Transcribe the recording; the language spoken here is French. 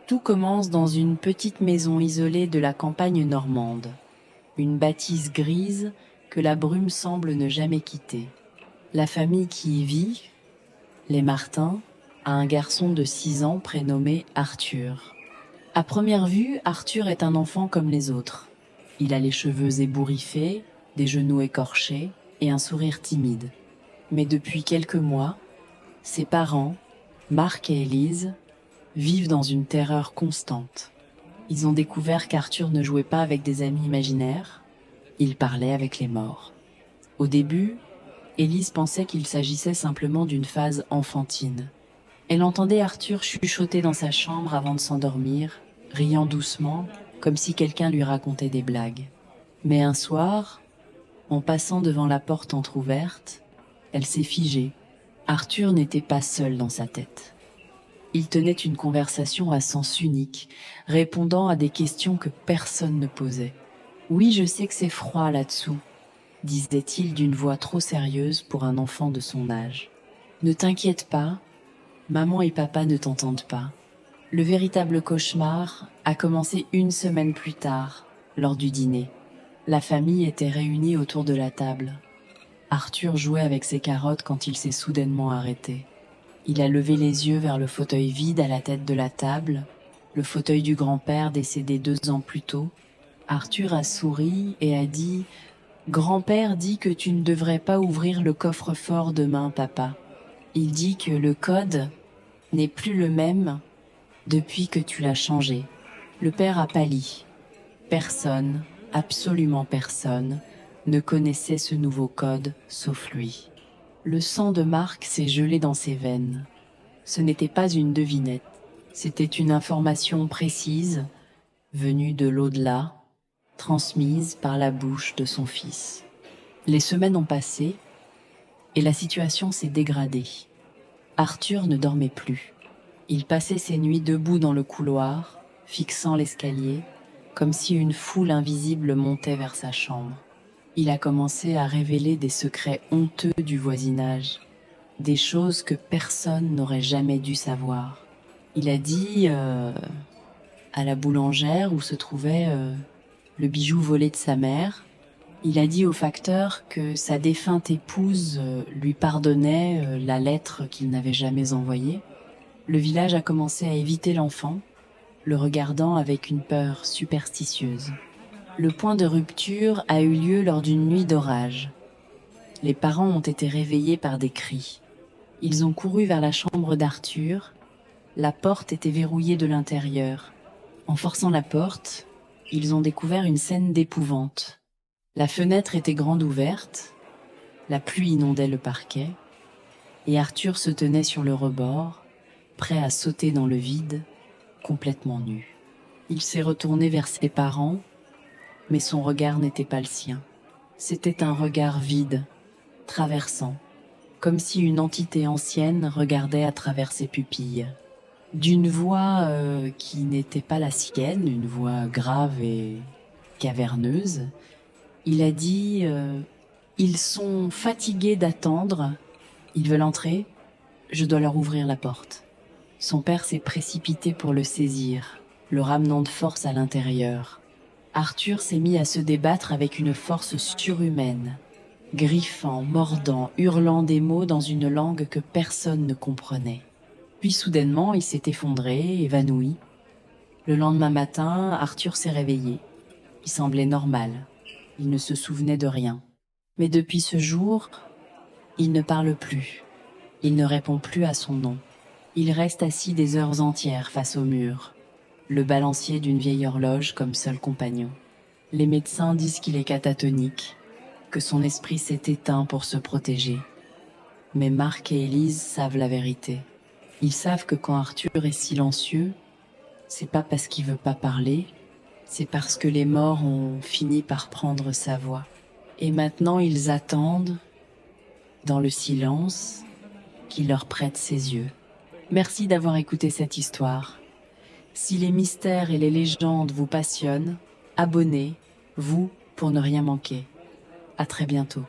Tout commence dans une petite maison isolée de la campagne normande. Une bâtisse grise que la brume semble ne jamais quitter. La famille qui y vit, les Martin, a un garçon de 6 ans prénommé Arthur. À première vue, Arthur est un enfant comme les autres. Il a les cheveux ébouriffés, des genoux écorchés et un sourire timide. Mais depuis quelques mois, ses parents, Marc et Élise, vivent dans une terreur constante. Ils ont découvert qu'Arthur ne jouait pas avec des amis imaginaires, il parlait avec les morts. Au début, Élise pensait qu'il s'agissait simplement d'une phase enfantine. Elle entendait Arthur chuchoter dans sa chambre avant de s'endormir, riant doucement, comme si quelqu'un lui racontait des blagues. Mais un soir, en passant devant la porte entr'ouverte, elle s'est figée. Arthur n'était pas seul dans sa tête. Il tenait une conversation à sens unique, répondant à des questions que personne ne posait. « Oui, je sais que c'est froid là-dessous », disait-il d'une voix trop sérieuse pour un enfant de son âge. « Ne t'inquiète pas, maman et papa ne t'entendent pas. » Le véritable cauchemar a commencé une semaine plus tard, lors du dîner. La famille était réunie autour de la table. Arthur jouait avec ses carottes quand il s'est soudainement arrêté. Il a levé les yeux vers le fauteuil vide à la tête de la table, le fauteuil du grand-père décédé 2 ans plus tôt. Arthur a souri et a dit « Grand-père dit que tu ne devrais pas ouvrir le coffre-fort demain, papa. Il dit que le code n'est plus le même depuis que tu l'as changé. » Le père a pâli. Personne, absolument personne, ne connaissait ce nouveau code sauf lui. Le sang de Marc s'est gelé dans ses veines. Ce n'était pas une devinette, c'était une information précise, venue de l'au-delà, transmise par la bouche de son fils. Les semaines ont passé et la situation s'est dégradée. Arthur ne dormait plus. Il passait ses nuits debout dans le couloir, fixant l'escalier, comme si une foule invisible montait vers sa chambre. Il a commencé à révéler des secrets honteux du voisinage, des choses que personne n'aurait jamais dû savoir. Il a dit à la boulangère où se trouvait le bijou volé de sa mère, il a dit au facteur que sa défunte épouse lui pardonnait la lettre qu'il n'avait jamais envoyée. Le village a commencé à éviter l'enfant, le regardant avec une peur superstitieuse. Le point de rupture a eu lieu lors d'une nuit d'orage. Les parents ont été réveillés par des cris. Ils ont couru vers la chambre d'Arthur. La porte était verrouillée de l'intérieur. En forçant la porte, ils ont découvert une scène d'épouvante. La fenêtre était grande ouverte, la pluie inondait le parquet, et Arthur se tenait sur le rebord, prêt à sauter dans le vide, complètement nu. Il s'est retourné vers ses parents, mais son regard n'était pas le sien. C'était un regard vide, traversant, comme si une entité ancienne regardait à travers ses pupilles. D'une voix qui n'était pas la sienne, une voix grave et caverneuse, il a dit ils sont fatigués d'attendre, ils veulent entrer, je dois leur ouvrir la porte. » Son père s'est précipité pour le saisir, le ramenant de force à l'intérieur. Arthur s'est mis à se débattre avec une force surhumaine, griffant, mordant, hurlant des mots dans une langue que personne ne comprenait. Puis soudainement, il s'est effondré, évanoui. Le lendemain matin, Arthur s'est réveillé. Il semblait normal. Il ne se souvenait de rien. Mais depuis ce jour, il ne parle plus. Il ne répond plus à son nom. Il reste assis des heures entières face au mur, le balancier d'une vieille horloge comme seul compagnon. Les médecins disent qu'il est catatonique, que son esprit s'est éteint pour se protéger. Mais Marc et Élise savent la vérité. Ils savent que quand Arthur est silencieux, c'est pas parce qu'il veut pas parler, c'est parce que les morts ont fini par prendre sa voix. Et maintenant ils attendent, dans le silence, qu'il leur prête ses yeux. Merci d'avoir écouté cette histoire. Si les mystères et les légendes vous passionnent, abonnez-vous pour ne rien manquer. À très bientôt.